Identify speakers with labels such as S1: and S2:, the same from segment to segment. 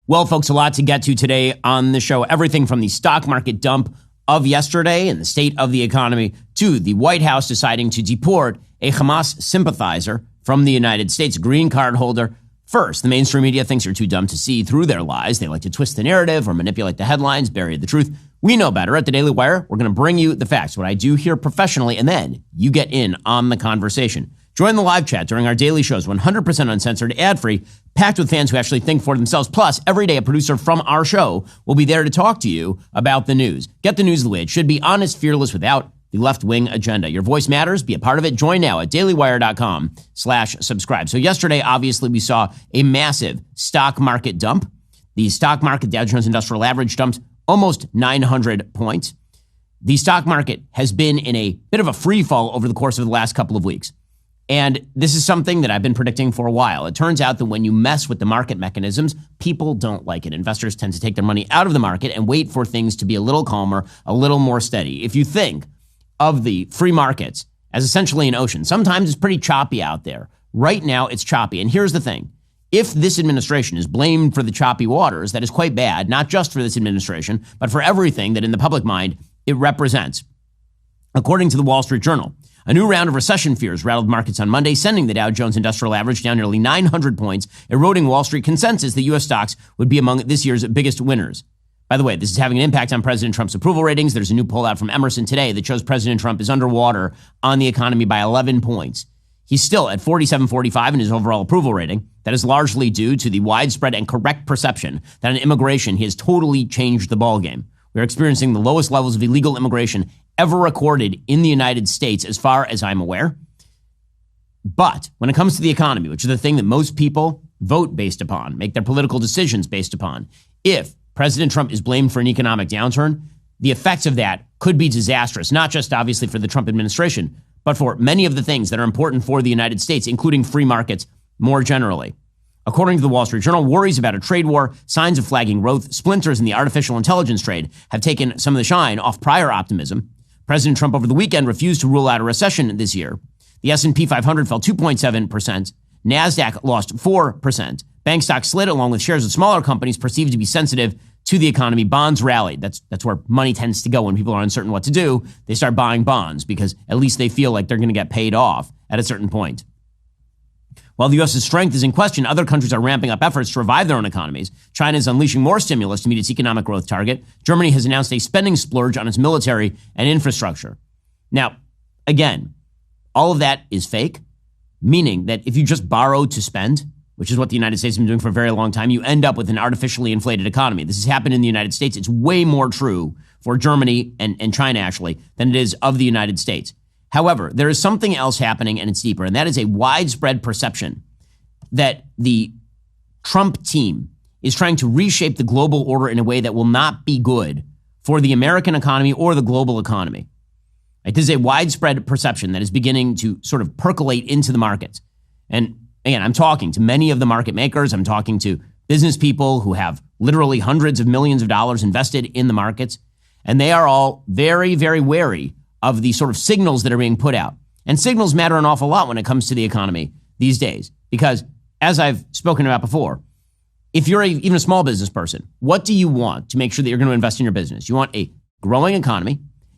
S1: Well, folks, a lot to get to today on the show. Everything from the stock market dump of yesterday and the state of the economy to the White House deciding to deport a Hamas sympathizer from the United States, green card holder. First, the mainstream media thinks you're too dumb to see through their lies. They like to twist the narrative or manipulate the headlines, bury the truth. We know better. At the Daily Wire, we're going to bring you the facts, what I do here professionally, and then you get in on the conversation. Join the live chat during our daily shows, 100% uncensored, ad-free, packed with fans who actually think for themselves. Plus, every day a producer from our show will be there to talk to you about the news. Get the news the way it should be, honest, fearless, without the left-wing agenda. Your voice matters. Be a part of it. Join now at dailywire.com/subscribe. So yesterday, obviously, we saw a massive stock market dump. The stock market, Dow Jones Industrial Average, dumped almost 900 points. The stock market has been in a bit of a free fall over the course of the last couple of weeks. And this is something that I've been predicting for a while. It turns out that when you mess with the market mechanisms, people don't like it. Investors tend to take their money out of the market and wait for things to be a little calmer, a little more steady. If you think of the free markets as essentially an ocean, sometimes it's pretty choppy out there. Right now, it's choppy. And here's the thing. If this administration is blamed for the choppy waters, that is quite bad, not just for this administration, but for everything that in the public mind it represents. According to the Wall Street Journal, a new round of recession fears rattled markets on Monday, sending the Dow Jones Industrial Average down nearly 900 points, eroding Wall Street consensus that U.S. stocks would be among this year's biggest winners. By the way, this is having an impact on President Trump's approval ratings. There's a new poll out from Emerson today that shows President Trump is underwater on the economy by 11 points. He's still at 47.45 in his overall approval rating. That is largely due to the widespread and correct perception that on immigration, he has totally changed the ballgame. We're experiencing the lowest levels of illegal immigration ever recorded in the United States, as far as I'm aware. But when it comes to the economy, which is the thing that most people vote based upon, make their political decisions based upon, if President Trump is blamed for an economic downturn, the effects of that could be disastrous, not just obviously for the Trump administration, but for many of the things that are important for the United States, including free markets more generally. According to the Wall Street Journal, worries about a trade war, signs of flagging growth, splinters in the artificial intelligence trade have taken some of the shine off prior optimism. President Trump over the weekend refused to rule out a recession this year. The S&P 500 fell 2.7%. NASDAQ lost 4%. Bank stocks slid along with shares of smaller companies perceived to be sensitive to the economy. Bonds rallied. That's where money tends to go when people are uncertain what to do. They start buying bonds because at least they feel like they're going to get paid off at a certain point. While the U.S.'s strength is in question, other countries are ramping up efforts to revive their own economies. China is unleashing more stimulus to meet its economic growth target. Germany has announced a spending splurge on its military and infrastructure. Now, again, all of that is fake, meaning that if you just borrow to spend, which is what the United States has been doing for a very long time, you end up with an artificially inflated economy. This has happened in the United States. It's way more true for Germany and China, actually, than it is of the United States. However, there is something else happening, and it's deeper, and that is a widespread perception that the Trump team is trying to reshape the global order in a way that will not be good for the American economy or the global economy. Right? This is a widespread perception that is beginning to sort of percolate into the markets. And again, I'm talking to many of the market makers. I'm talking to business people who have literally hundreds of millions of dollars invested in the markets, and they are all very, very wary of the sort of signals that are being put out. And signals matter an awful lot when it comes to the economy these days. Because as I've spoken about before, if you're even a small business person, what do you want to make sure that you're going to invest in your business? You want a growing economy.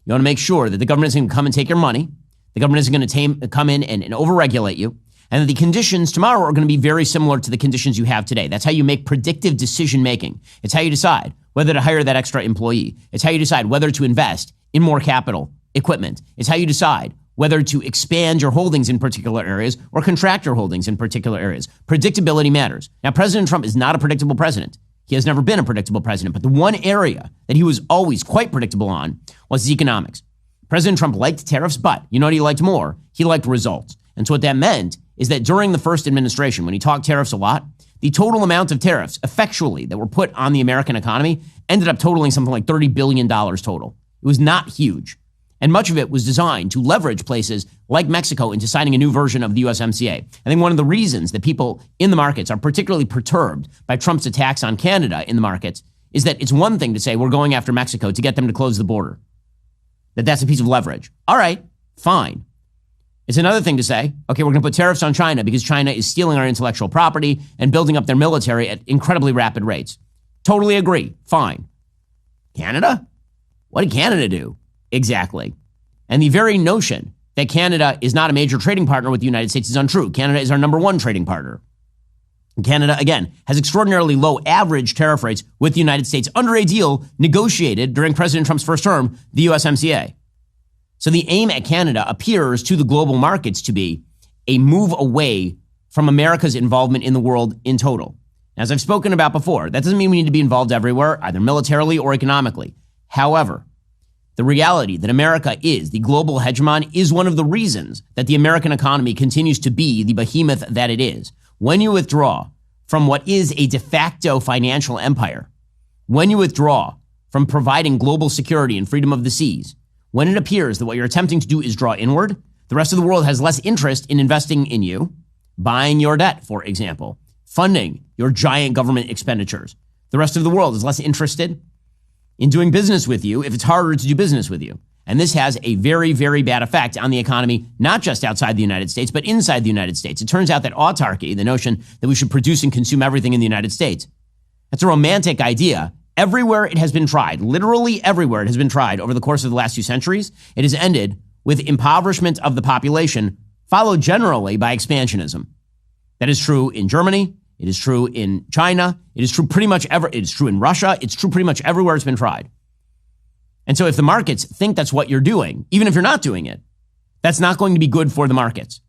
S1: You want to make sure that the government isn't going to come and take your money. The government isn't going to come in and overregulate you. And that the conditions tomorrow are going to be very similar to the conditions you have today. That's how you make predictive decision making. It's how you decide whether to hire that extra employee. It's how you decide whether to invest in more capital equipment. It's how you decide whether to expand your holdings in particular areas or contract your holdings in particular areas. Predictability matters. Now, President Trump is not a predictable president. He has never been a predictable president, but the one area that he was always quite predictable on was his economics. President Trump liked tariffs, but you know what he liked more? He liked results. And so what that meant is that during the first administration, when he talked tariffs a lot, the total amount of tariffs effectually that were put on the American economy ended up totaling something like $30 billion total. It was not huge. And much of it was designed to leverage places like Mexico into signing a new version of the USMCA. I think one of the reasons that people in the markets are particularly perturbed by Trump's attacks on Canada in the markets is that it's one thing to say we're going after Mexico to get them to close the border. That's a piece of leverage. All right, fine. It's another thing to say, okay, we're going to put tariffs on China because China is stealing our intellectual property and building up their military at incredibly rapid rates. Totally agree. Fine. Canada? What did Canada do? Exactly. And the very notion that Canada is not a major trading partner with the United States is untrue. Canada is our number one trading partner. Canada, again, has extraordinarily low average tariff rates with the United States under a deal negotiated during President Trump's first term, the USMCA. So the aim at Canada appears to the global markets to be a move away from America's involvement in the world in total. As I've spoken about before, that doesn't mean we need to be involved everywhere, either militarily or economically. However, the reality that America is the global hegemon is one of the reasons that the American economy continues to be the behemoth that it is. When you withdraw from what is a de facto financial empire, when you withdraw from providing global security and freedom of the seas, when it appears that what you're attempting to do is draw inward, the rest of the world has less interest in investing in you, buying your debt, for example, funding your giant government expenditures. The rest of the world is less interested in doing business with you if it's harder to do business with you. And this has a very, very bad effect on the economy, not just outside the United States, but inside the United States. It turns out that autarky, the notion that we should produce and consume everything in the United States, that's a romantic idea. Everywhere it has been tried, literally everywhere it has been tried over the course of the last 2 centuries, it has ended with impoverishment of the population, followed generally by expansionism. That is true in Germany. It is true in China. It is true pretty much it is true in Russia. It's true pretty much everywhere it's been tried. And so if the markets think that's what you're doing, even if you're not doing it, that's not going to be good for the markets.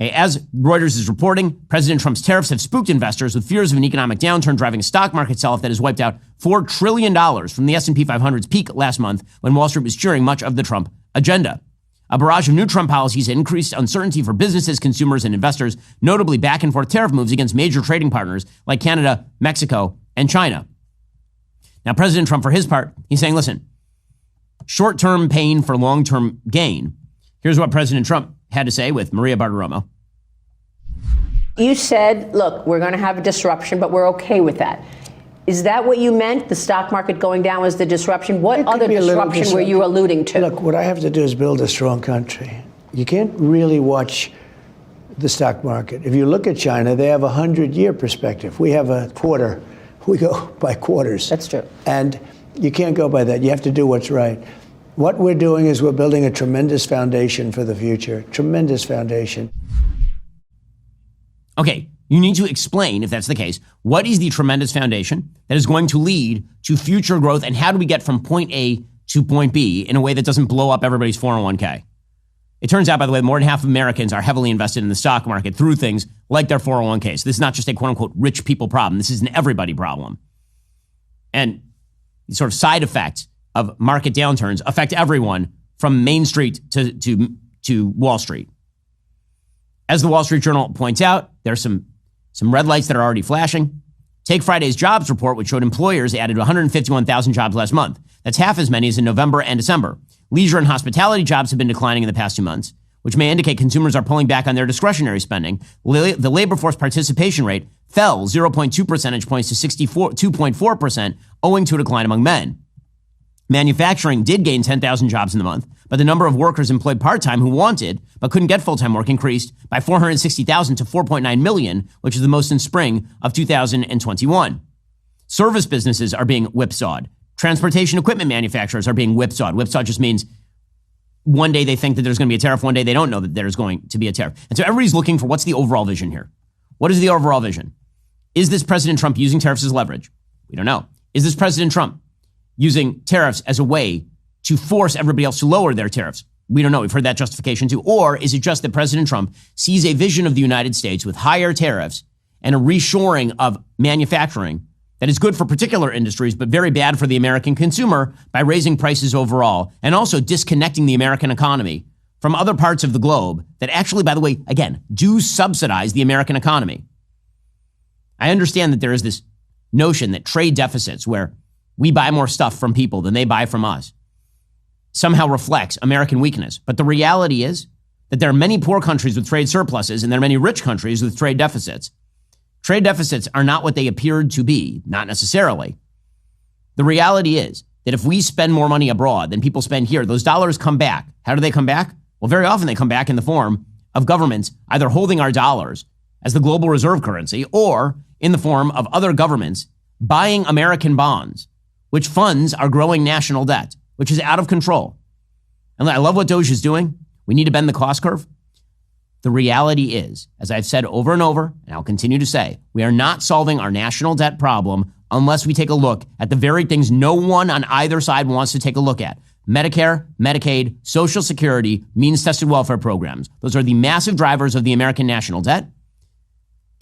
S1: Okay, as Reuters is reporting, President Trump's tariffs have spooked investors with fears of an economic downturn, driving a stock market sell-off that has wiped out $4 trillion from the S&P 500's peak last month when Wall Street was cheering much of the Trump agenda. A barrage of new Trump policies increased uncertainty for businesses, consumers, and investors, notably back and forth tariff moves against major trading partners like Canada, Mexico, and China. Now, President Trump, for his part, he's saying, listen, short-term pain for long-term gain. Here's what President Trump had to say with Maria Bartiromo.
S2: You said, look, we're going to have a disruption, but we're okay with that. Is that what you meant? The stock market going down was the disruption? What other disruption were you alluding to?
S3: Look, what I have to do is build a strong country. You can't really watch the stock market. If you look at China, they have a 100-year perspective. We have a quarter. We go by quarters.
S2: That's true.
S3: And you can't go by that. You have to do what's right. What we're doing is we're building a tremendous foundation for the future. Tremendous foundation.
S1: Okay, you need to explain, if that's the case, what is the tremendous foundation that is going to lead to future growth, and how do we get from point A to point B in a way that doesn't blow up everybody's 401k? It turns out, by the way, more than half of Americans are heavily invested in the stock market through things like their 401ks. This is not just a quote-unquote rich people problem. This is an everybody problem. And the sort of side effects of market downturns affect everyone from Main Street to Wall Street. As the Wall Street Journal points out, there's some red lights that are already flashing. Take Friday's jobs report, which showed employers added 151,000 jobs last month. That's half as many as in November and December. Leisure and hospitality jobs have been declining in the past 2 months, which may indicate consumers are pulling back on their discretionary spending. The labor force participation rate fell 0.2 percentage points to 2.4%, owing to a decline among men. Manufacturing did gain 10,000 jobs in the month, but the number of workers employed part-time who wanted but couldn't get full-time work increased by 460,000 to 4.9 million, which is the most in spring of 2021. Service businesses are being whipsawed. Transportation equipment manufacturers are being whipsawed. Whipsaw just means one day they think that there's going to be a tariff, one day they don't know that there's going to be a tariff. And so everybody's looking for what's the overall vision here. What is the overall vision? Is this President Trump using tariffs as leverage? We don't know. Is this President Trump using tariffs as a way to force everybody else to lower their tariffs? We don't know. We've heard that justification too. Or is it just that President Trump sees a vision of the United States with higher tariffs and a reshoring of manufacturing that is good for particular industries, but very bad for the American consumer by raising prices overall and also disconnecting the American economy from other parts of the globe that actually, by the way, again, do subsidize the American economy? I understand that there is this notion that trade deficits, where we buy more stuff from people than they buy from us, somehow reflects American weakness. But the reality is that there are many poor countries with trade surpluses and there are many rich countries with trade deficits. Trade deficits are not what they appeared to be, not necessarily. The reality is that if we spend more money abroad than people spend here, those dollars come back. How do they come back? Well, very often they come back in the form of governments either holding our dollars as the global reserve currency or in the form of other governments buying American bonds, which funds our growing national debt, which is out of control. And I love what Doge is doing. We need to bend the cost curve. The reality is, as I've said over and over, and I'll continue to say, we are not solving our national debt problem unless we take a look at the very things no one on either side wants to take a look at. Medicare, Medicaid, Social Security, means-tested welfare programs. Those are the massive drivers of the American national debt.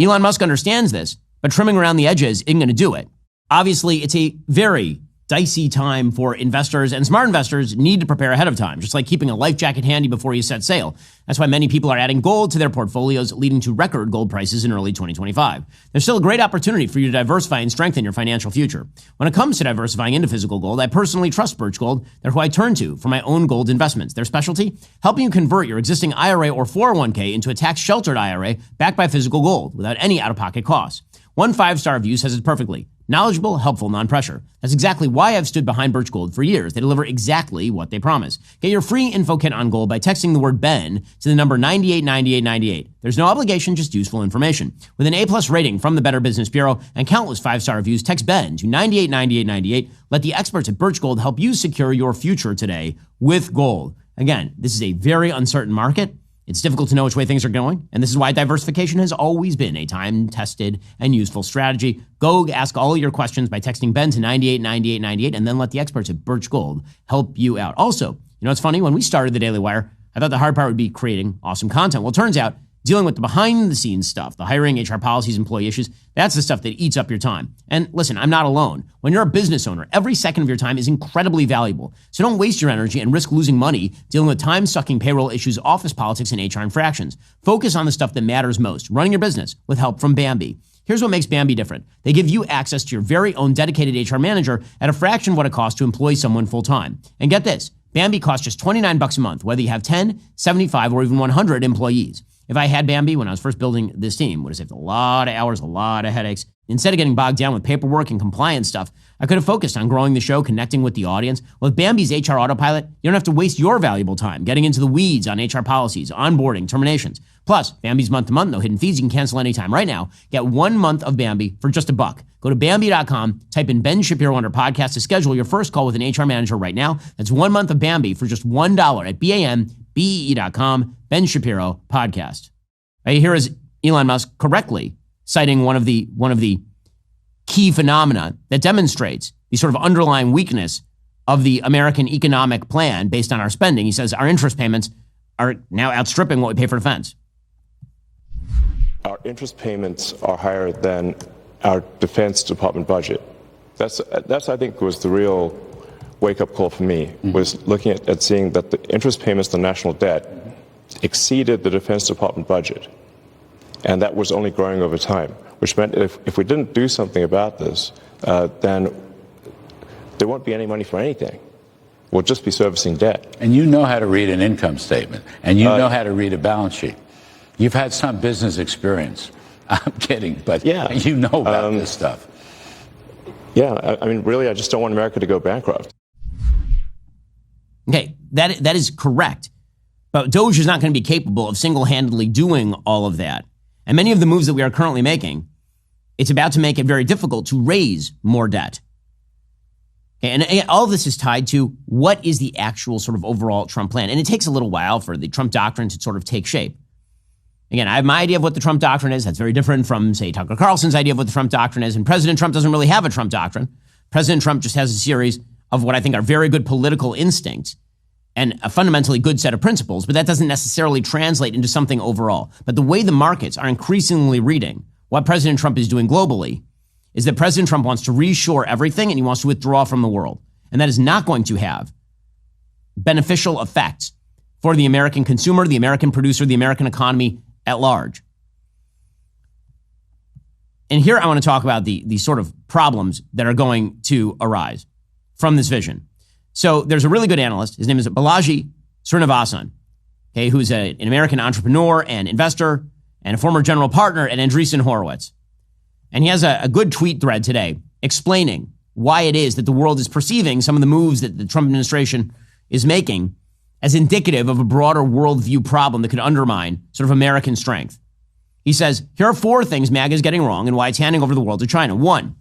S1: Elon Musk understands this, but trimming around the edges isn't going to do it. Obviously, it's a very dicey time for investors, and smart investors need to prepare ahead of time, just like keeping a life jacket handy before you set sail. That's why many people are adding gold to their portfolios, leading to record gold prices in early 2025. There's still a great opportunity for you to diversify and strengthen your financial future. When it comes to diversifying into physical gold, I personally trust Birch Gold. They're who I turn to for my own gold investments. Their specialty? Helping you convert your existing IRA or 401k into a tax-sheltered IRA backed by physical gold without any out-of-pocket costs. One 5-star review says it perfectly. Knowledgeable, helpful, non-pressure. That's exactly why I've stood behind Birch Gold for years. They deliver exactly what they promise. Get your free info kit on gold by texting the word BEN to the number 989898. There's no obligation, just useful information. With an A+ rating from the Better Business Bureau and countless 5-star reviews, text BEN to 989898. Let the experts at Birch Gold help you secure your future today with gold. Again, this is a very uncertain market. It's difficult to know which way things are going, and this is why diversification has always been a time-tested and useful strategy. Go ask all your questions by texting Ben to 989898, and then let the experts at Birch Gold help you out. Also, you know what's funny? When we started the Daily Wire, I thought the hard part would be creating awesome content. Well, it turns out dealing with the behind-the-scenes stuff, the hiring, HR policies, employee issues, that's the stuff that eats up your time. And listen, I'm not alone. When you're a business owner, every second of your time is incredibly valuable. So don't waste your energy and risk losing money dealing with time-sucking payroll issues, office politics, and HR infractions. Focus on the stuff that matters most, running your business with help from Bambee. Here's what makes Bambee different. They give you access to your very own dedicated HR manager at a fraction of what it costs to employ someone full-time. And get this, Bambee costs just $29 a month, whether you have 10, 75, or even 100 employees. If I had Bambee when I was first building this team, would have saved a lot of hours, a lot of headaches. Instead of getting bogged down with paperwork and compliance stuff, I could have focused on growing the show, connecting with the audience. With Bambee's HR Autopilot, you don't have to waste your valuable time getting into the weeds on HR policies, onboarding, terminations. Plus, Bambee's month-to-month, no hidden fees. You can cancel anytime. Right now, get 1 month of Bambee for just $1. Go to Bambee.com, type in Ben Shapiro under podcast to schedule your first call with an HR manager right now. That's 1 month of Bambee for just $1 at BAMBEE.com, Ben Shapiro podcast. Right here is Elon Musk correctly citing one of the key phenomena that demonstrates the sort of underlying weakness of the American economic plan based on our spending. He says our interest payments are now outstripping what we pay for defense.
S4: Our interest payments are higher than our Defense Department budget. That's I think was the real wake-up call for me, was looking at seeing that the interest payments on national debt exceeded the Defense Department budget. And that was only growing over time, which meant if we didn't do something about this, then there won't be any money for anything. We'll just be servicing debt.
S5: And you know how to read an income statement, and you know how to read a balance sheet. You've had some business experience. I'm kidding, but
S4: yeah,
S5: you know about this stuff.
S4: Yeah, I mean, really, I just don't want America to go bankrupt.
S1: Okay, that is correct. But Doge is not going to be capable of single-handedly doing all of that. And many of the moves that we are currently making, it's about to make it very difficult to raise more debt. Okay, and all of this is tied to what is the actual sort of overall Trump plan. And it takes a little while for the Trump doctrine to sort of take shape. Again, I have my idea of what the Trump doctrine is. That's very different from, say, Tucker Carlson's idea of what the Trump doctrine is. And President Trump doesn't really have a Trump doctrine. President Trump just has a series of what I think are very good political instincts and a fundamentally good set of principles, but that doesn't necessarily translate into something overall. But the way the markets are increasingly reading what President Trump is doing globally is that President Trump wants to reshore everything and he wants to withdraw from the world. And that is not going to have beneficial effects for the American consumer, the American producer, the American economy at large. And here I want to talk about the sort of problems that are going to arise from this vision. So there's a really good analyst. His name is Balaji Srinivasan, okay, who's an American entrepreneur and investor and a former general partner at Andreessen Horowitz. And he has a good tweet thread today explaining why it is that the world is perceiving some of the moves that the Trump administration is making as indicative of a broader worldview problem that could undermine sort of American strength. He says, here are 4 things MAGA is getting wrong and why it's handing over the world to China. 1,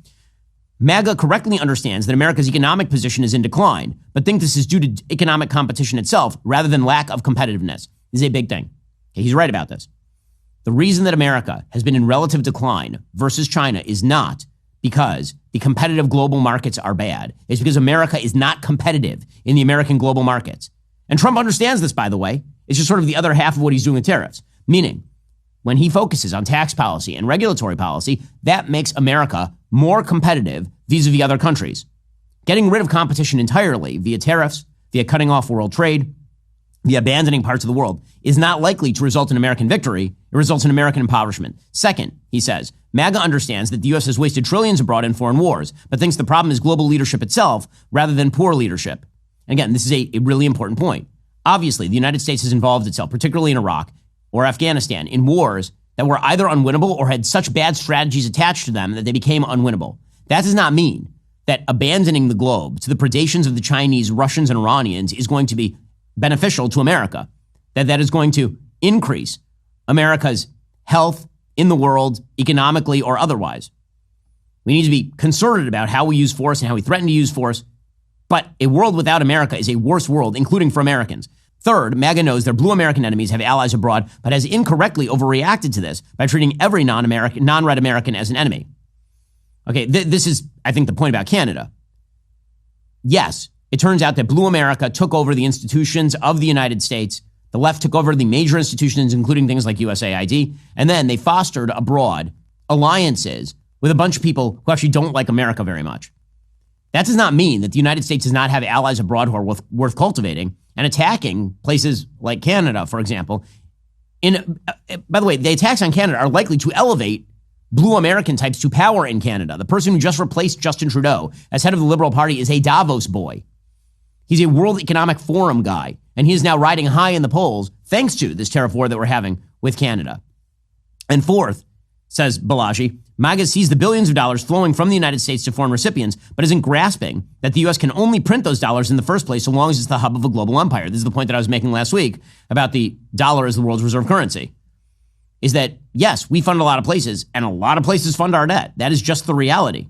S1: MAGA correctly understands that America's economic position is in decline, but think this is due to economic competition itself rather than lack of competitiveness. This is a big thing. Okay, he's right about this. The reason that America has been in relative decline versus China is not because the competitive global markets are bad. It's because America is not competitive in the American global markets. And Trump understands this, by the way. It's just sort of the other half of what he's doing with tariffs. Meaning, when he focuses on tax policy and regulatory policy, that makes America more competitive vis-a-vis other countries. Getting rid of competition entirely via tariffs, via cutting off world trade, via abandoning parts of the world is not likely to result in American victory. It results in American impoverishment. Second, he says, MAGA understands that the U.S. has wasted trillions abroad in foreign wars, but thinks the problem is global leadership itself rather than poor leadership. And again, this is a really important point. Obviously, the United States has involved itself, particularly in Iraq or Afghanistan, in wars that were either unwinnable or had such bad strategies attached to them that they became unwinnable. That does not mean that abandoning the globe to the predations of the Chinese, Russians, and Iranians is going to be beneficial to America, that is going to increase America's health in the world, economically or otherwise. We need to be concerted about how we use force and how we threaten to use force, but a world without America is a worse world, including for Americans. Third, MAGA knows their blue American enemies have allies abroad, but has incorrectly overreacted to this by treating every non-red American as an enemy. Okay, this is, I think, the point about Canada. Yes, it turns out that blue America took over the institutions of the United States. The left took over the major institutions, including things like USAID. And then they fostered abroad alliances with a bunch of people who actually don't like America very much. That does not mean that the United States does not have allies abroad who are worth cultivating and attacking places like Canada, for example. By the way, the attacks on Canada are likely to elevate blue American types to power in Canada. The person who just replaced Justin Trudeau as head of the Liberal Party is a Davos boy. He's a World Economic Forum guy, and he is now riding high in the polls thanks to this tariff war that we're having with Canada. And fourth, says Balaji, MAGA sees the billions of dollars flowing from the United States to foreign recipients, but isn't grasping that the U.S. can only print those dollars in the first place so long as it's the hub of a global empire. This is the point that I was making last week about the dollar as the world's reserve currency. Is that, yes, we fund a lot of places, and a lot of places fund our debt. That is just the reality.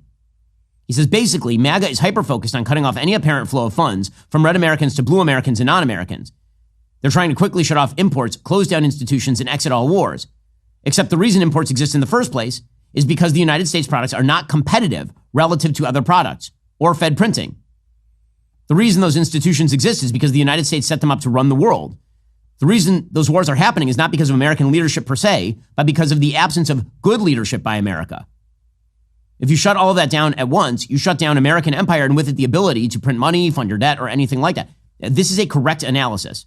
S1: He says, basically, MAGA is hyper-focused on cutting off any apparent flow of funds from red Americans to blue Americans and non-Americans. They're trying to quickly shut off imports, close down institutions, and exit all wars. Except the reason imports exist in the first place is because the United States products are not competitive relative to other products or Fed printing. The reason those institutions exist is because the United States set them up to run the world. The reason those wars are happening is not because of American leadership per se, but because of the absence of good leadership by America. If you shut all of that down at once, you shut down American empire and with it the ability to print money, fund your debt, or anything like that. This is a correct analysis.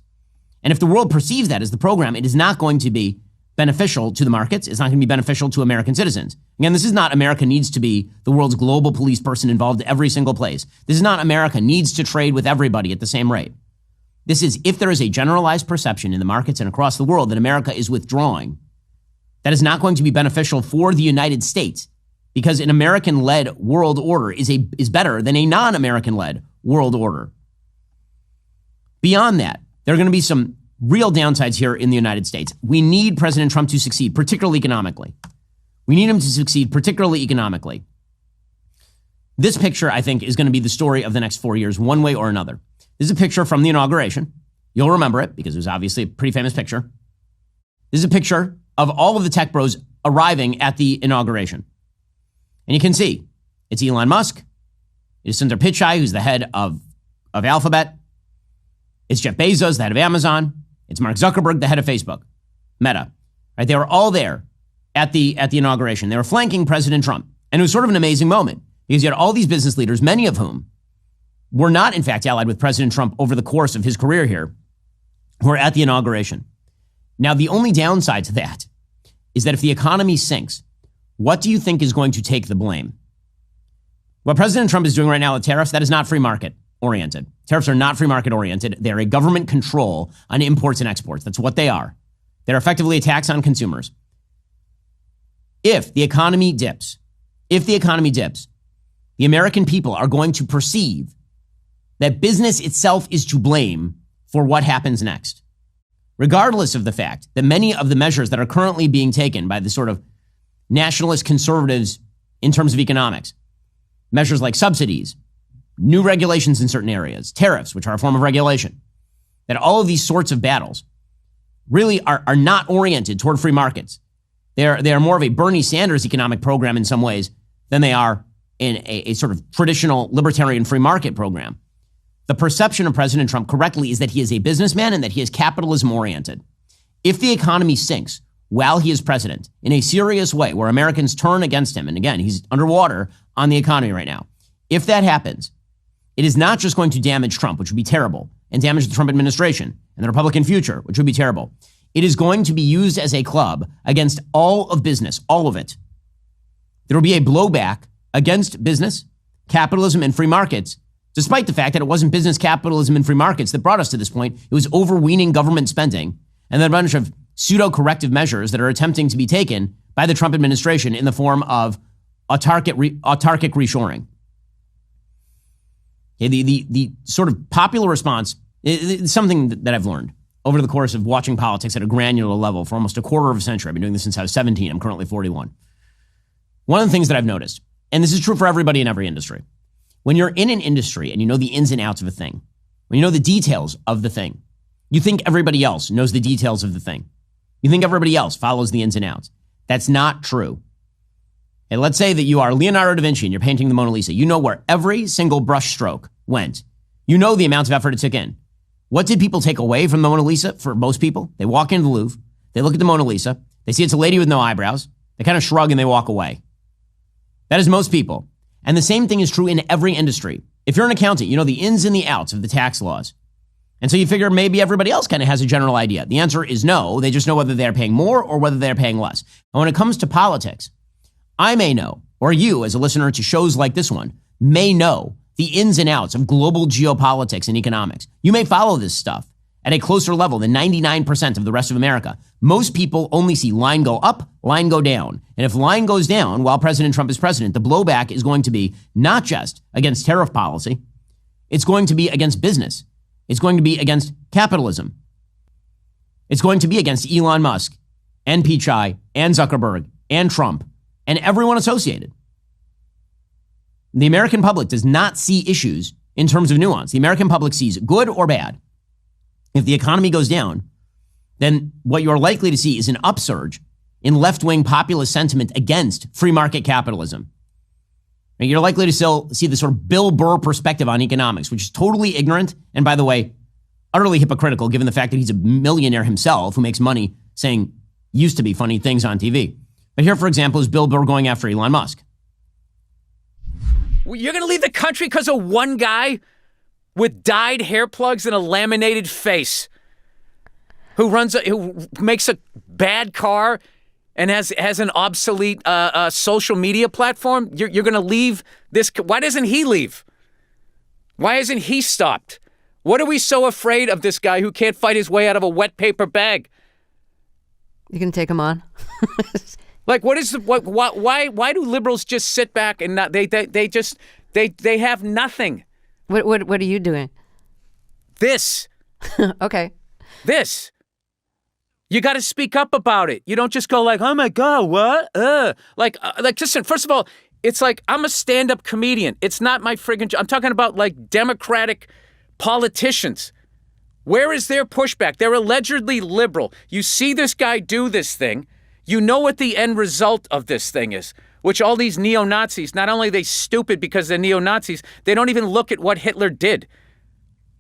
S1: And if the world perceives that as the program, it is not going to be beneficial to the markets. It's not going to be beneficial to American citizens. Again, this is not America needs to be the world's global police person involved in every single place. This is not America needs to trade with everybody at the same rate. This is if there is a generalized perception in the markets and across the world that America is withdrawing, that is not going to be beneficial for the United States. Because an American-led world order is better than a non-American-led world order. Beyond that, there are going to be some real downsides here in the United States. We need President Trump to succeed, particularly economically. We need him to succeed, particularly economically. This picture, I think, is going to be the story of the next 4 years, one way or another. This is a picture from the inauguration. You'll remember it because it was obviously a pretty famous picture. This is a picture of all of the tech bros arriving at the inauguration. And you can see it's Elon Musk. It's Sundar Pichai, who's the head of Alphabet. It's Jeff Bezos, the head of Amazon. It's Mark Zuckerberg, the head of Facebook, Meta. Right? They were all there at the inauguration. They were flanking President Trump. And it was sort of an amazing moment because you had all these business leaders, many of whom were not, in fact, allied with President Trump over the course of his career here, who were at the inauguration. Now, the only downside to that is that if the economy sinks, what do you think is going to take the blame? What President Trump is doing right now with tariffs, that is not free market oriented. Tariffs are not free market oriented. They're a government control on imports and exports. That's what they are. They're effectively a tax on consumers. If the economy dips, the American people are going to perceive that business itself is to blame for what happens next. Regardless of the fact that many of the measures that are currently being taken by the sort of nationalist conservatives in terms of economics measures like subsidies, new regulations in certain areas, tariffs, which are a form of regulation, that all of these sorts of battles really are not oriented toward free markets. They are more of a Bernie Sanders economic program in some ways than they are in a sort of traditional libertarian free market program. The perception of President Trump correctly is that he is a businessman and that he is capitalism oriented. If the economy sinks while he is president in a serious way where Americans turn against him, and again, he's underwater on the economy right now. If that happens, it is not just going to damage Trump, which would be terrible, and damage the Trump administration and the Republican future, which would be terrible. It is going to be used as a club against all of business, all of it. There will be a blowback against business, capitalism, and free markets, despite the fact that it wasn't business, capitalism, and free markets that brought us to this point. It was overweening government spending and then a bunch of pseudo-corrective measures that are attempting to be taken by the Trump administration in the form of autarkic reshoring. Okay, the sort of popular response is something that I've learned over the course of watching politics at a granular level for almost a quarter of a century. I've been doing this since I was 17. I'm currently 41. One of the things that I've noticed, and this is true for everybody in every industry, when you're in an industry and you know the ins and outs of a thing, when you know the details of the thing, you think everybody else knows the details of the thing. You think everybody else follows the ins and outs. That's not true. And let's say that you are Leonardo da Vinci and you're painting the Mona Lisa. You know where every single brush stroke went. You know the amount of effort it took in. What did people take away from the Mona Lisa for most people? They walk into the Louvre, they look at the Mona Lisa, they see it's a lady with no eyebrows, they kind of shrug and they walk away. That is most people. And the same thing is true in every industry. If you're an accountant, you know the ins and the outs of the tax laws. And so you figure maybe everybody else kind of has a general idea. The answer is no. They just know whether they're paying more or whether they're paying less. And when it comes to politics, I may know, or you as a listener to shows like this one, may know the ins and outs of global geopolitics and economics. You may follow this stuff at a closer level than 99% of the rest of America. Most people only see line go up, line go down. And if line goes down while President Trump is president, the blowback is going to be not just against tariff policy, it's going to be against business. It's going to be against capitalism. It's going to be against Elon Musk and Pichai and Zuckerberg and Trump and everyone associated. The American public does not see issues in terms of nuance. The American public sees good or bad. If the economy goes down, then what you're likely to see is an upsurge in left-wing populist sentiment against free market capitalism. And you're likely to still see the sort of Bill Burr perspective on economics, which is totally ignorant and, by the way, utterly hypocritical given the fact that he's a millionaire himself who makes money saying used to be funny things on TV. But here, for example, is Bill Burr going after Elon Musk.
S6: You're going to leave the country because of one guy with dyed hair plugs and a laminated face who makes a bad car and has an obsolete social media platform? You're going to leave this. Why doesn't he leave? Why isn't he stopped? What are we so afraid of this guy who can't fight his way out of a wet paper bag?
S7: You can take him on.
S6: Like, why do liberals just sit back and not, they have nothing?
S7: What are you doing?
S6: This.
S7: Okay.
S6: This. You got to speak up about it. You don't just go like, oh my God, what? Like, listen, first of all, it's like, I'm a stand-up comedian. It's not my friggin' job. I'm talking about like Democratic politicians. Where is their pushback? They're allegedly liberal. You see this guy do this thing. You know what the end result of this thing is, which all these neo-Nazis, not only are they stupid because they're neo-Nazis, they don't even look at what Hitler did.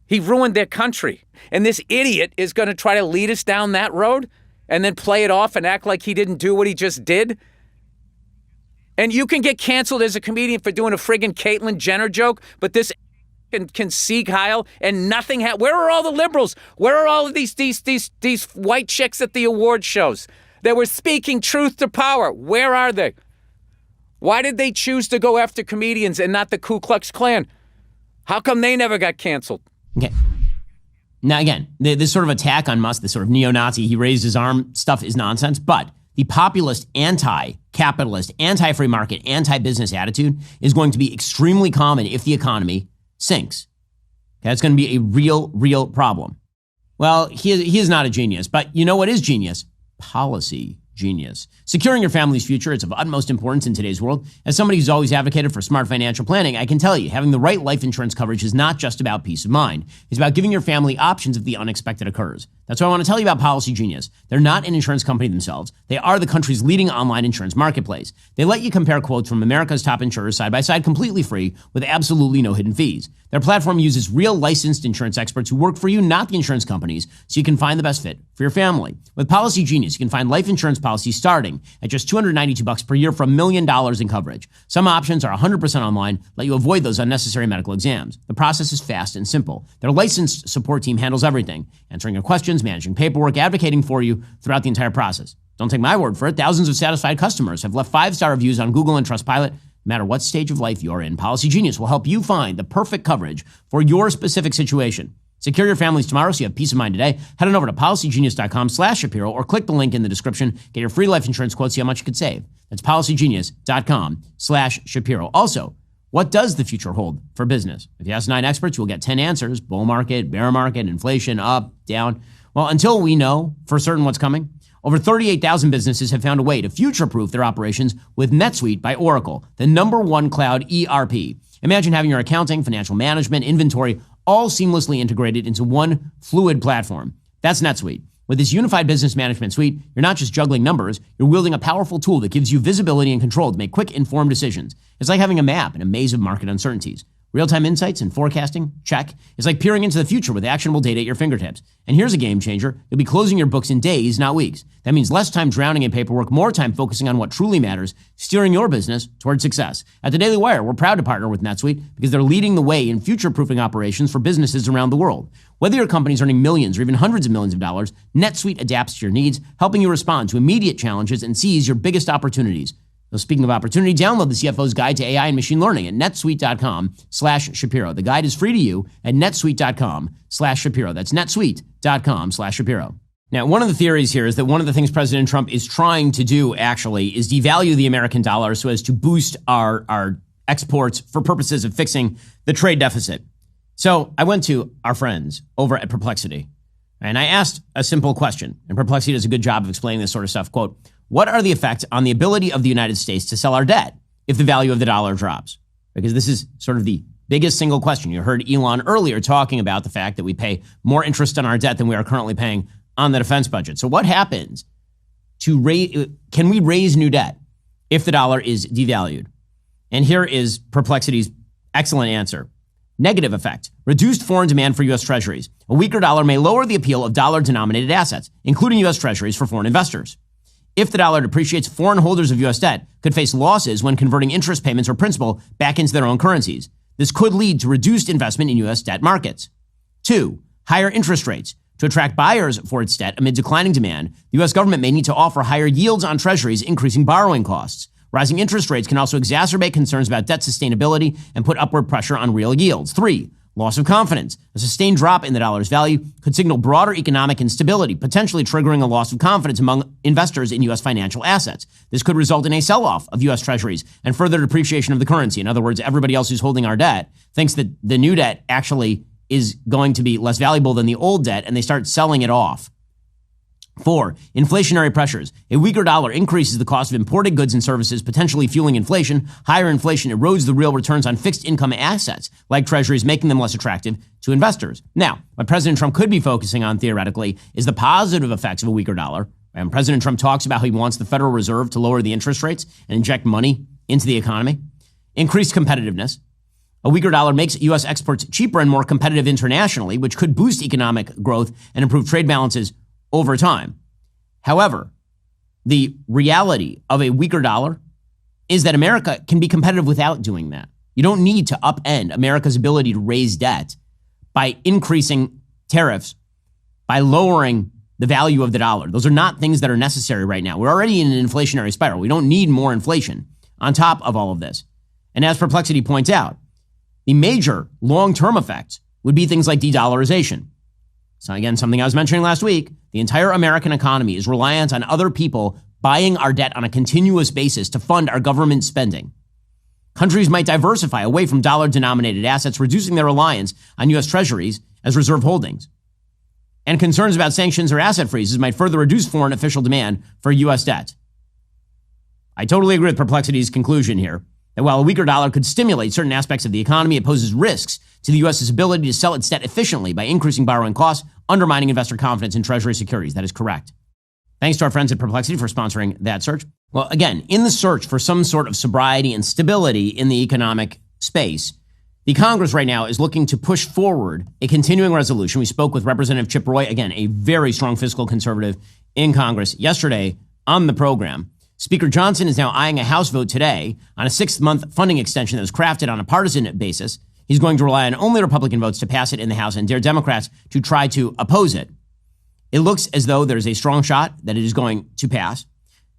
S6: He ruined their country. And this idiot is going to try to lead us down that road and then play it off and act like he didn't do what he just did. And you can get canceled as a comedian for doing a friggin' Caitlyn Jenner joke, but this can Sieg Heil and nothing. Where are all the liberals? Where are all of these white chicks at the award shows that were speaking truth to power? Where are they? Why did they choose to go after comedians and not the Ku Klux Klan? How come they never got canceled?
S1: Okay. Now, again, this sort of attack on Musk, this sort of neo-Nazi, he raised his arm stuff is nonsense, but the populist, anti-capitalist, anti-free market, anti-business attitude is going to be extremely common if the economy sinks. Okay, that's going to be a real problem. Well, he is not a genius, but you know what is genius? Policy Genius. Securing your family's future is of utmost importance in today's world. As somebody who's always advocated for smart financial planning, I can tell you, having the right life insurance coverage is not just about peace of mind. It's about giving your family options if the unexpected occurs. That's why I want to tell you about Policy Genius. They're not an insurance company themselves. They are the country's leading online insurance marketplace. They let you compare quotes from America's top insurers side by side completely free with absolutely no hidden fees. Their platform uses real licensed insurance experts who work for you, not the insurance companies, so you can find the best fit for your family. With Policy Genius, you can find life insurance policies starting at just $292 per year for $1 million in coverage. Some options are 100% online, let you avoid those unnecessary medical exams. The process is fast and simple. Their licensed support team handles everything, answering your questions, managing paperwork, advocating for you throughout the entire process. Don't take my word for it. Thousands of satisfied customers have left 5-star reviews on Google and Trustpilot. No matter what stage of life you're in, Policy Genius will help you find the perfect coverage for your specific situation. Secure your families tomorrow so you have peace of mind today. Head on over to policygenius.com/Shapiro or click the link in the description. Get your free life insurance quote, see how much you could save. That's policygenius.com/Shapiro. Also, what does the future hold for business? If you ask 9 experts, you will get 10 answers. Bull market, bear market, inflation, up, down. Well, until we know for certain what's coming, over 38,000 businesses have found a way to future-proof their operations with NetSuite by Oracle, the #1 cloud ERP. Imagine having your accounting, financial management, inventory, all seamlessly integrated into one fluid platform. That's NetSuite. With this unified business management suite, you're not just juggling numbers, you're wielding a powerful tool that gives you visibility and control to make quick, informed decisions. It's like having a map in a maze of market uncertainties. Real-time insights and forecasting? Check. It's like peering into the future with actionable data at your fingertips. And here's a game changer. You'll be closing your books in days, not weeks. That means less time drowning in paperwork, more time focusing on what truly matters, steering your business toward success. At the Daily Wire, we're proud to partner with NetSuite because they're leading the way in future-proofing operations for businesses around the world. Whether your company's earning millions or even hundreds of millions of dollars, NetSuite adapts to your needs, helping you respond to immediate challenges and seize your biggest opportunities. So speaking of opportunity, download the CFO's Guide to AI and Machine Learning at netsuite.com/Shapiro. The guide is free to you at netsuite.com/Shapiro. That's netsuite.com/Shapiro. Now, one of the theories here is that one of the things President Trump is trying to do actually is devalue the American dollar so as to boost our exports for purposes of fixing the trade deficit. So I went to our friends over at Perplexity and I asked a simple question, and Perplexity does a good job of explaining this sort of stuff. Quote, what are the effects on the ability of the United States to sell our debt if the value of the dollar drops? Because this is sort of the biggest single question. You heard Elon earlier talking about the fact that we pay more interest on our debt than we are currently paying on the defense budget. So what happens can we raise new debt if the dollar is devalued? And here is Perplexity's excellent answer. Negative effect. Reduced foreign demand for U.S. treasuries. A weaker dollar may lower the appeal of dollar-denominated assets, including U.S. treasuries for foreign investors. If the dollar depreciates, foreign holders of U.S. debt could face losses when converting interest payments or principal back into their own currencies. This could lead to reduced investment in U.S. debt markets. 2. Higher interest rates. To attract buyers for its debt amid declining demand, the U.S. government may need to offer higher yields on treasuries, increasing borrowing costs. Rising interest rates can also exacerbate concerns about debt sustainability and put upward pressure on real yields. 3. Loss of confidence. A sustained drop in the dollar's value could signal broader economic instability, potentially triggering a loss of confidence among investors in U.S. financial assets. This could result in a sell-off of U.S. treasuries and further depreciation of the currency. In other words, everybody else who's holding our debt thinks that the new debt actually is going to be less valuable than the old debt, and they start selling it off. 4. Inflationary pressures. A weaker dollar increases the cost of imported goods and services, potentially fueling inflation. Higher inflation erodes the real returns on fixed income assets, like treasuries, making them less attractive to investors. Now, what President Trump could be focusing on theoretically is the positive effects of a weaker dollar. And President Trump talks about how he wants the Federal Reserve to lower the interest rates and inject money into the economy. Increased competitiveness. A weaker dollar makes U.S. exports cheaper and more competitive internationally, which could boost economic growth and improve trade balances over time. However, the reality of a weaker dollar is that America can be competitive without doing that. You don't need to upend America's ability to raise debt by increasing tariffs, by lowering the value of the dollar. Those are not things that are necessary right now. We're already in an inflationary spiral. We don't need more inflation on top of all of this. And as Perplexity points out, the major long-term effects would be things like de-dollarization. So again, something I was mentioning last week, the entire American economy is reliant on other people buying our debt on a continuous basis to fund our government spending. Countries might diversify away from dollar-denominated assets, reducing their reliance on U.S. treasuries as reserve holdings. and concerns about sanctions or asset freezes might further reduce foreign official demand for U.S. debt. I totally agree with Perplexity's conclusion here that while a weaker dollar could stimulate certain aspects of the economy, it poses risks to the U.S.'s ability to sell its debt efficiently by increasing borrowing costs, undermining investor confidence in Treasury securities. That is correct. Thanks to our friends at Perplexity for sponsoring that search. Well, again, in the search for some sort of sobriety and stability in the economic space, the Congress right now is looking to push forward a continuing resolution. We spoke with Representative Chip Roy, again, a very strong fiscal conservative in Congress yesterday on the program. Speaker Johnson is now eyeing a House vote today on a 6-month funding extension that was crafted on a partisan basis. He's going to rely on only Republican votes to pass it in the House and dare Democrats to try to oppose it. It looks as though there's a strong shot that it is going to pass.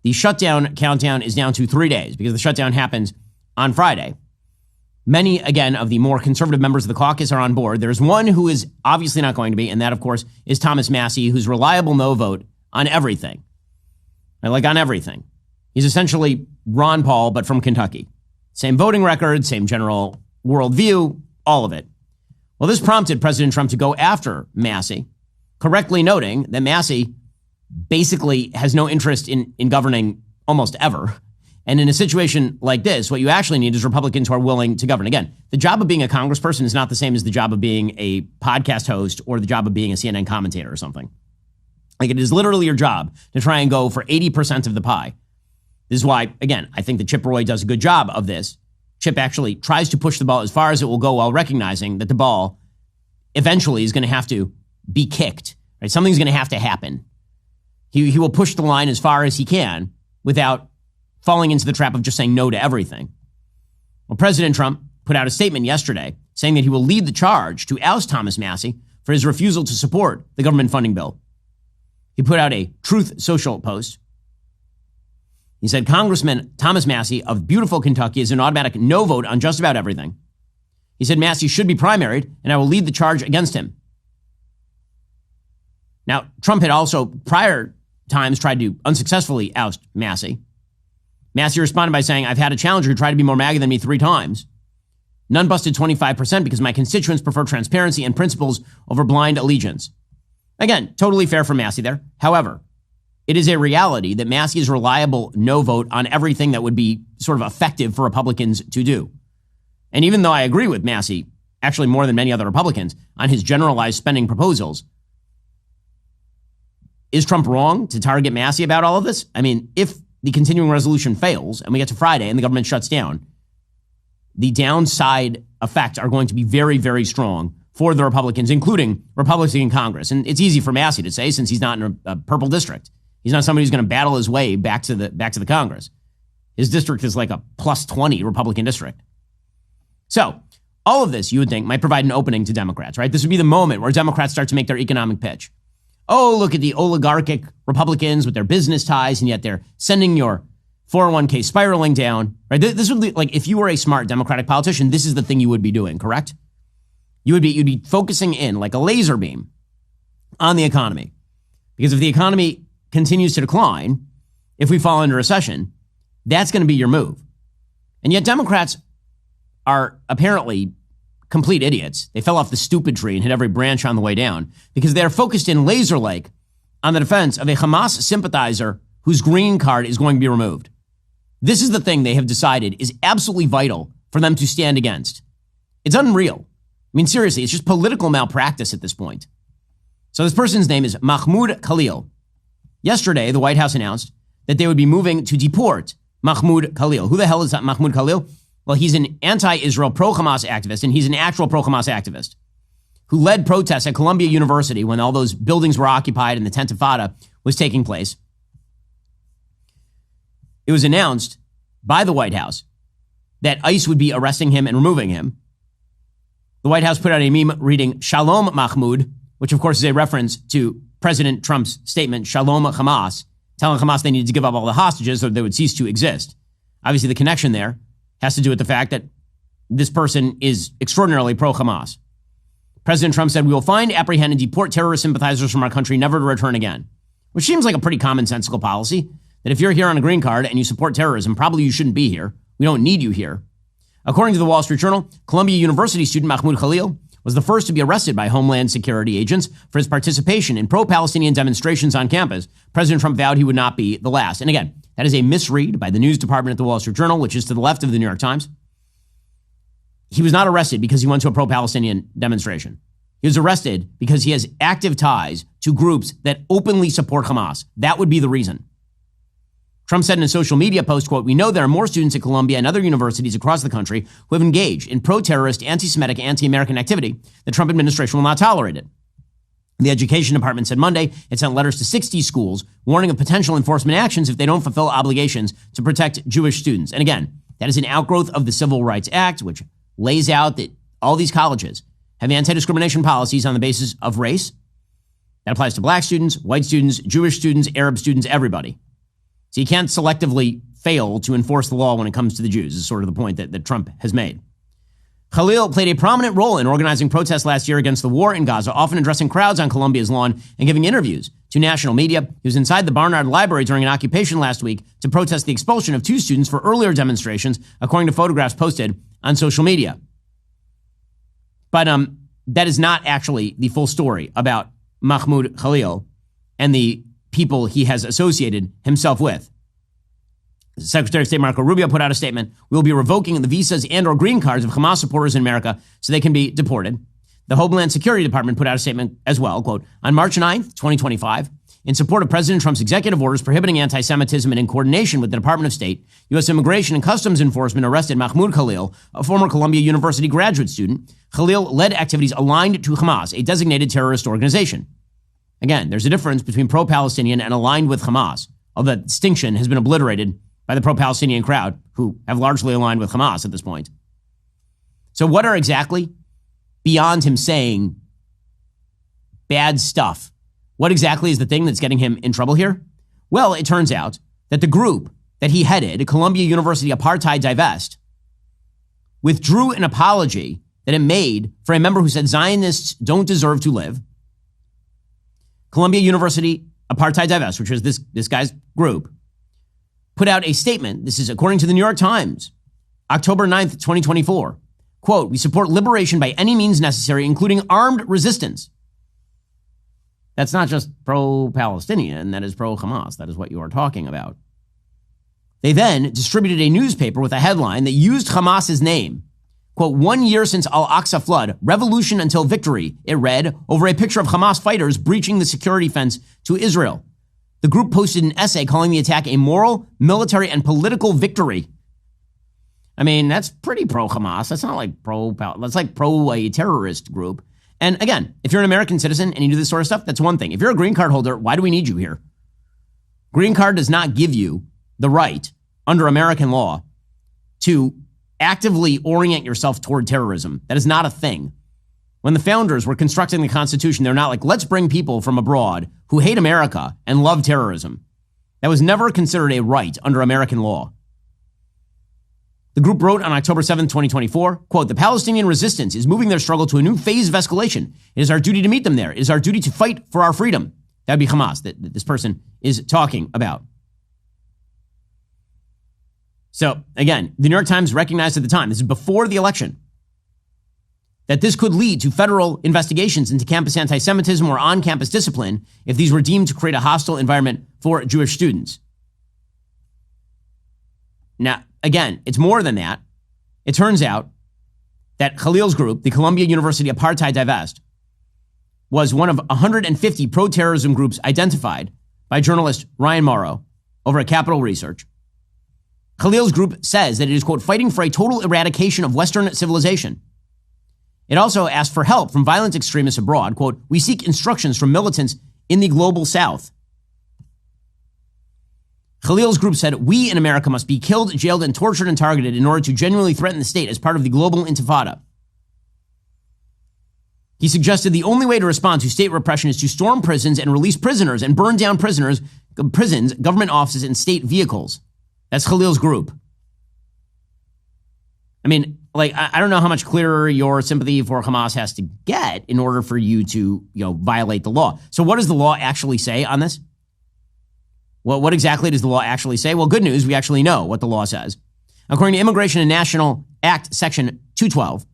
S1: The shutdown countdown is down to 3 days because the shutdown happens on Friday. Many, again, of the more conservative members of the caucus are on board. There's one who is obviously not going to be, and that, of course, is Thomas Massie, who's reliable no vote on everything. Like on everything. He's essentially Ron Paul, but from Kentucky. Same voting record, same general worldview, all of it. Well, this prompted President Trump to go after Massie, correctly noting that Massie basically has no interest in governing almost ever. And in a situation like this, what you actually need is Republicans who are willing to govern. Again, the job of being a congressperson is not the same as the job of being a podcast host or the job of being a CNN commentator or something. Like, it is literally your job to try and go for 80% of the pie. This is why, again, I think that Chip Roy does a good job of this. Chip actually tries to push the ball as far as it will go while recognizing that the ball eventually is going to have to be kicked. Right? Something's going to have to happen. He will push the line as far as he can without falling into the trap of just saying no to everything. Well, President Trump put out a statement yesterday saying that he will lead the charge to oust Thomas Massie for his refusal to support the government funding bill. He put out a Truth Social post. He said, Congressman Thomas Massie of beautiful Kentucky is an automatic no vote on just about everything. He said Massie should be primaried, and I will lead the charge against him. Now, Trump had also prior times tried to unsuccessfully oust Massie. Massie responded by saying, I've had a challenger who tried to be more MAGA than me 3 times. None busted 25% because my constituents prefer transparency and principles over blind allegiance. Again, totally fair for Massie there. However, it is a reality that Massie is reliable no vote on everything that would be sort of effective for Republicans to do. And even though I agree with Massie, actually more than many other Republicans, on his generalized spending proposals, is Trump wrong to target Massie about all of this? I mean, if the continuing resolution fails and we get to Friday and the government shuts down, the downside effects are going to be very, very strong for the Republicans, including Republicans in Congress. And it's easy for Massie to say since he's not in a purple district. He's not somebody who's going to battle his way back to the Congress. His district is like a plus 20 Republican district. So all of this, you would think, might provide an opening to Democrats, right? This would be the moment where Democrats start to make their economic pitch. Oh, look at the oligarchic Republicans with their business ties, and yet they're sending your 401k spiraling down, right? This would be like, if you were a smart Democratic politician, this is the thing you would be doing, correct? You'd be focusing in like a laser beam on the economy. Because if the economy continues to decline, if we fall into recession, that's going to be your move. And yet Democrats are apparently complete idiots. They fell off the stupid tree and hit every branch on the way down because they're focused in laser-like on the defense of a Hamas sympathizer whose green card is going to be removed. This is the thing they have decided is absolutely vital for them to stand against. It's unreal. I mean, seriously, it's just political malpractice at this point. So this person's name is Mahmoud Khalil. Yesterday, the White House announced that they would be moving to deport Mahmoud Khalil. Who the hell is that Mahmoud Khalil? Well, he's an anti-Israel pro-Hamas activist, and he's an actual pro-Hamas activist who led protests at Columbia University when all those buildings were occupied and the Tentifada was taking place. It was announced by the White House that ICE would be arresting him and removing him. The White House put out a meme reading Shalom Mahmoud, which of course is a reference to President Trump's statement, Shalom Hamas, telling Hamas they needed to give up all the hostages or they would cease to exist. Obviously, the connection there has to do with the fact that this person is extraordinarily pro-Hamas. President Trump said, we will find, apprehend, and deport terrorist sympathizers from our country, never to return again. Which seems like a pretty commonsensical policy, that if you're here on a green card and you support terrorism, probably you shouldn't be here. We don't need you here. According to the Wall Street Journal, Columbia University student Mahmoud Khalil was the first to be arrested by Homeland Security agents for his participation in pro-Palestinian demonstrations on campus. President Trump vowed he would not be the last. And again, that is a misread by the news department at the Wall Street Journal, which is to the left of the New York Times. He was not arrested because he went to a pro-Palestinian demonstration. He was arrested because he has active ties to groups that openly support Hamas. That would be the reason. Trump said in a social media post, quote, "We know there are more students at Columbia and other universities across the country who have engaged in pro-terrorist, anti-Semitic, anti-American activity. The Trump administration will not tolerate it." The Education Department said Monday it sent letters to 60 schools warning of potential enforcement actions if they don't fulfill obligations to protect Jewish students. And again, that is an outgrowth of the Civil Rights Act, which lays out that all these colleges have anti-discrimination policies on the basis of race. That applies to black students, white students, Jewish students, Arab students, everybody. So you can't selectively fail to enforce the law when it comes to the Jews, is sort of the point that Trump has made. Khalil played a prominent role in organizing protests last year against the war in Gaza, often addressing crowds on Columbia's lawn and giving interviews to national media. He was inside the Barnard Library during an occupation last week to protest the expulsion of 2 students for earlier demonstrations, according to photographs posted on social media. But that is not actually the full story about Mahmoud Khalil and the people he has associated himself with. Secretary of State Marco Rubio put out a statement. "We will be revoking the visas and or green cards of Hamas supporters in America so they can be deported." The Homeland Security Department put out a statement as well, quote, "On March 9th, 2025, in support of President Trump's executive orders prohibiting anti-Semitism and in coordination with the Department of State, U.S. Immigration and Customs Enforcement arrested Mahmoud Khalil, a former Columbia University graduate student. Khalil led activities aligned to Hamas, a designated terrorist organization." Again, there's a difference between pro-Palestinian and aligned with Hamas, although that distinction has been obliterated by the pro-Palestinian crowd, who have largely aligned with Hamas at this point. So what are exactly, beyond him saying bad stuff, what exactly is the thing that's getting him in trouble here? Well, it turns out that the group that he headed, Columbia University Apartheid Divest, withdrew an apology that it made for a member who said Zionists don't deserve to live. Columbia University Apartheid Divest, which was this guy's group, put out a statement. This is according to the New York Times, October 9th, 2024. Quote, "We support liberation by any means necessary, including armed resistance." That's not just pro-Palestinian, that is pro-Hamas. That is what you are talking about. They then distributed a newspaper with a headline that used Hamas's name. Quote, "1 year since Al-Aqsa flood, revolution until victory," it read, over a picture of Hamas fighters breaching the security fence to Israel. The group posted an essay calling the attack a moral, military, and political victory. I mean, that's pretty pro-Hamas. That's not like that's like pro a terrorist group. And again, if you're an American citizen and you do this sort of stuff, that's one thing. If you're a green card holder, why do we need you here? Green card does not give you the right under American law to actively orient yourself toward terrorism. That is not a thing. When the founders were constructing the Constitution, they're not like, let's bring people from abroad who hate America and love terrorism. That was never considered a right under American law. The group wrote on October 7th, 2024, quote, "The Palestinian resistance is moving their struggle to a new phase of escalation. It is our duty to meet them there. It is our duty to fight for our freedom." That would be Hamas that this person is talking about. So again, the New York Times recognized at the time, this is before the election, that this could lead to federal investigations into campus anti-Semitism or on-campus discipline if these were deemed to create a hostile environment for Jewish students. Now, again, it's more than that. It turns out that Khalil's group, the Columbia University Apartheid Divest, was one of 150 pro-terrorism groups identified by journalist Ryan Morrow over at Capital Research. Khalil's group says that it is, quote, "fighting for a total eradication of Western civilization." It also asked for help from violent extremists abroad. Quote, "We seek instructions from militants in the global south." Khalil's group said, "We in America must be killed, jailed, and tortured and targeted in order to genuinely threaten the state as part of the global intifada." He suggested the only way to respond to state repression is to storm prisons and release prisoners and burn down prisons, government offices, and state vehicles. That's Khalil's group. I mean, like, I don't know how much clearer your sympathy for Hamas has to get in order for you to, violate the law. So what does the law actually say on this? Well, what exactly does the law actually say? Well, good news, we actually know what the law says. According to Immigration and National Act, Section 212,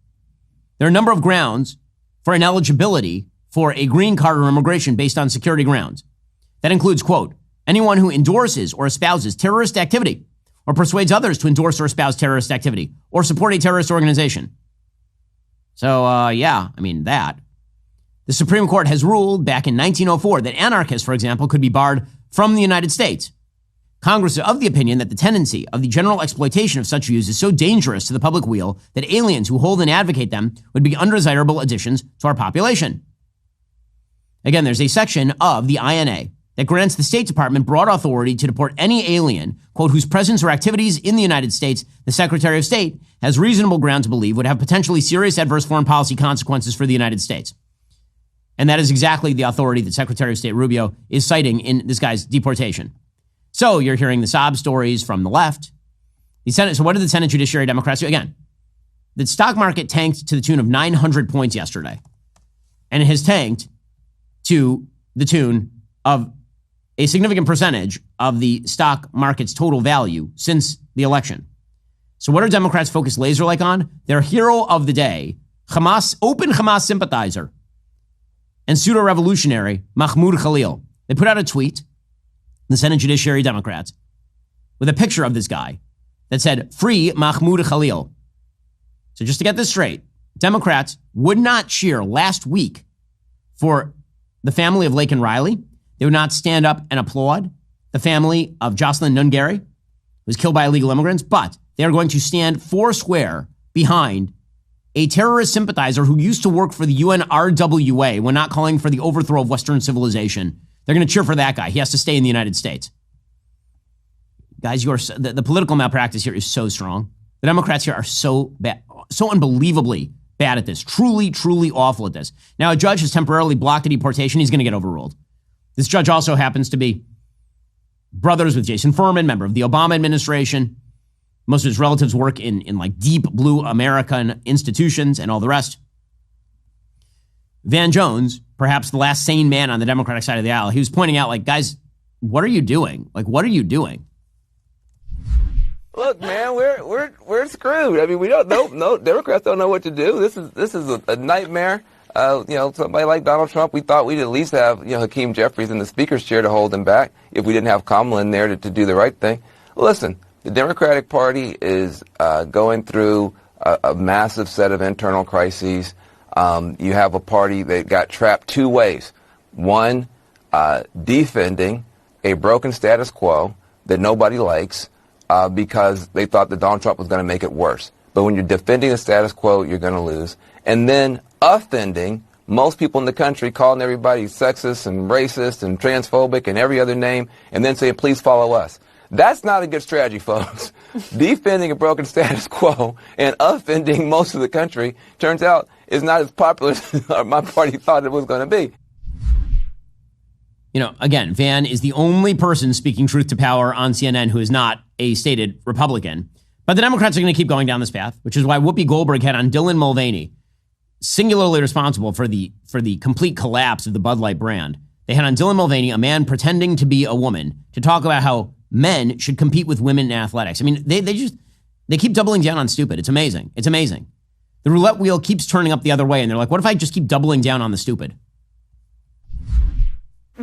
S1: there are a number of grounds for ineligibility for a green card or immigration based on security grounds. That includes, quote, anyone who endorses or espouses terrorist activity or persuades others to endorse or espouse terrorist activity or support a terrorist organization. So, that. The Supreme Court has ruled back in 1904 that anarchists, for example, could be barred from the United States. Congress is of the opinion that the tendency of the general exploitation of such views is so dangerous to the public weal that aliens who hold and advocate them would be undesirable additions to our population. Again, there's a section of the INA that grants the State Department broad authority to deport any alien, quote, whose presence or activities in the United States the Secretary of State has reasonable ground to believe would have potentially serious adverse foreign policy consequences for the United States. And that is exactly the authority that Secretary of State Rubio is citing in this guy's deportation. So you're hearing the sob stories from the left. So what did the Senate Judiciary Democrats do? Again, the stock market tanked to the tune of 900 points yesterday. And it has tanked to the tune of a significant percentage of the stock market's total value since the election. So what are Democrats focused laser-like on? Their hero of the day, open Hamas sympathizer, and pseudo-revolutionary Mahmoud Khalil. They put out a tweet, the Senate Judiciary Democrats, with a picture of this guy that said, free Mahmoud Khalil. So just to get this straight, Democrats would not cheer last week for the family of Laken Riley. They would not stand up and applaud the family of Jocelyn Nungary, who was killed by illegal immigrants, but they are going to stand foursquare behind a terrorist sympathizer who used to work for the UNRWA when not calling for the overthrow of Western civilization. They're going to cheer for that guy. He has to stay in the United States. Guys, the political malpractice here is so strong. The Democrats here are so bad, so unbelievably bad at this. Truly, truly awful at this. Now, a judge has temporarily blocked the deportation. He's going to get overruled. This judge also happens to be brothers with Jason Furman, member of the Obama administration. Most of his relatives work in like deep blue American institutions and all the rest. Van Jones, perhaps the last sane man on the Democratic side of the aisle, he was pointing out, like, guys, what are you doing? Like, what are you doing?
S8: Look, man, we're screwed. I mean, we don't know. No, Democrats don't know what to do. This is a nightmare. Somebody like Donald Trump, we thought we'd at least have Hakeem Jeffries in the speaker's chair to hold him back if we didn't have Kamala in there to do the right thing. Listen. The Democratic Party is going through a massive set of internal crises. You have a party that got trapped two ways. One, defending a broken status quo that nobody likes because they thought that Donald Trump was going to make it worse. But when you're defending the status quo, you're going to lose. And then offending most people in the country, calling everybody sexist and racist and transphobic and every other name, and then saying, please follow us. That's not a good strategy, folks. Defending a broken status quo and offending most of the country turns out is not as popular as my party thought it was going to be.
S1: Again, Van is the only person speaking truth to power on CNN who is not a stated Republican. But the Democrats are going to keep going down this path, which is why Whoopi Goldberg had on Dylan Mulvaney, singularly responsible for the complete collapse of the Bud Light brand. They had on Dylan Mulvaney, a man pretending to be a woman, to talk about how men should compete with women in athletics. I mean, they keep doubling down on stupid. It's amazing. It's amazing. The roulette wheel keeps turning up the other way, and they're like, what if I just keep doubling down on the stupid?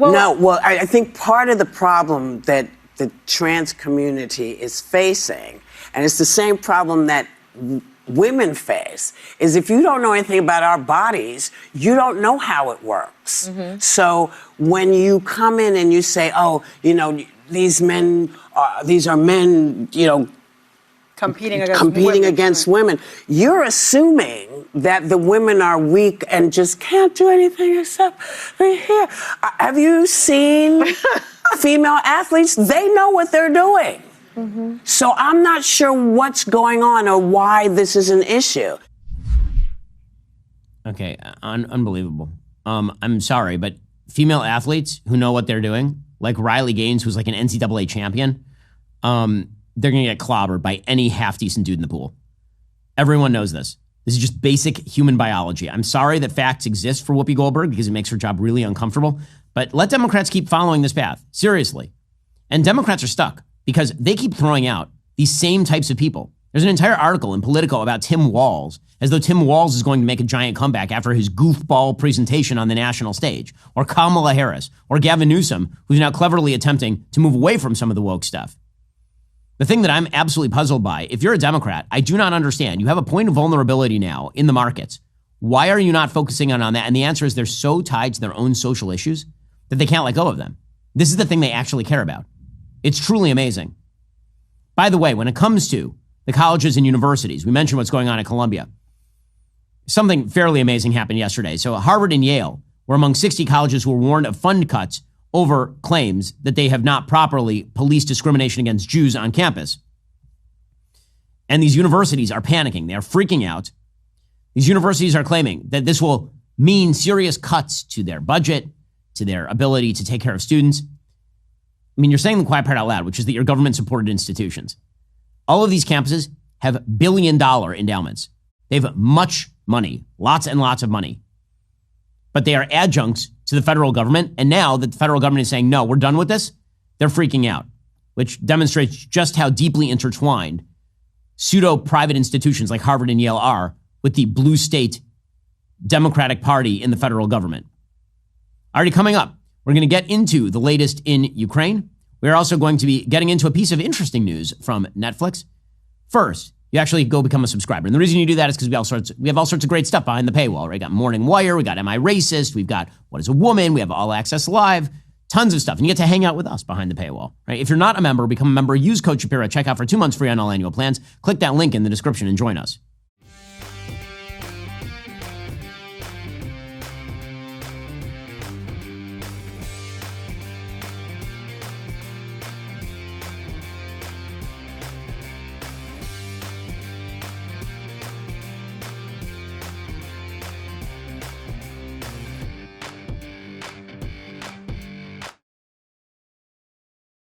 S9: I think part of the problem that the trans community is facing, and it's the same problem that women face, is if you don't know anything about our bodies, you don't know how it works. Mm-hmm. So when you come in and you say, these are men,
S10: competing
S9: against women. You're assuming that the women are weak and just can't do anything except be here. Have you seen female athletes? They know what they're doing. Mm-hmm. So I'm not sure what's going on or why this is an issue.
S1: Okay, unbelievable. I'm sorry, but female athletes who know what they're doing, like Riley Gaines, who's like an NCAA champion, they're going to get clobbered by any half-decent dude in the pool. Everyone knows this. This is just basic human biology. I'm sorry that facts exist for Whoopi Goldberg because it makes her job really uncomfortable, but let Democrats keep following this path, seriously. And Democrats are stuck because they keep throwing out these same types of people There's an entire article in Politico about Tim Walz, as though Tim Walz is going to make a giant comeback after his goofball presentation on the national stage, or Kamala Harris, or Gavin Newsom, who's now cleverly attempting to move away from some of the woke stuff. The thing that I'm absolutely puzzled by, if you're a Democrat, I do not understand. You have a point of vulnerability now in the markets. Why are you not focusing on that? And the answer is they're so tied to their own social issues that they can't let go of them. This is the thing they actually care about. It's truly amazing. By the way, when it comes to the colleges and universities, we mentioned what's going on at Columbia. Something fairly amazing happened yesterday. So Harvard and Yale were among 60 colleges who were warned of fund cuts over claims that they have not properly policed discrimination against Jews on campus. And these universities are panicking. They are freaking out. These universities are claiming that this will mean serious cuts to their budget, to their ability to take care of students. I mean, you're saying the quiet part out loud, which is that you're government-supported institutions. All of these campuses have billion-dollar endowments. They have much money, lots and lots of money. But they are adjuncts to the federal government. And now that the federal government is saying, no, we're done with this, they're freaking out, which demonstrates just how deeply intertwined pseudo-private institutions like Harvard and Yale are with the blue state Democratic Party in the federal government. Already coming up, we're going to get into the latest in Ukraine. We're also going to be getting into a piece of interesting news from Netflix. First, you actually go become a subscriber. And the reason you do that is because we have all sorts of great stuff behind the paywall, right? We got Morning Wire, we got Am I Racist, we've got What is a Woman, we have All Access Live, tons of stuff. And you get to hang out with us behind the paywall, right? If you're not a member, become a member, use code Shapiro, check out for 2 months free on all annual plans. Click that link in the description and join us.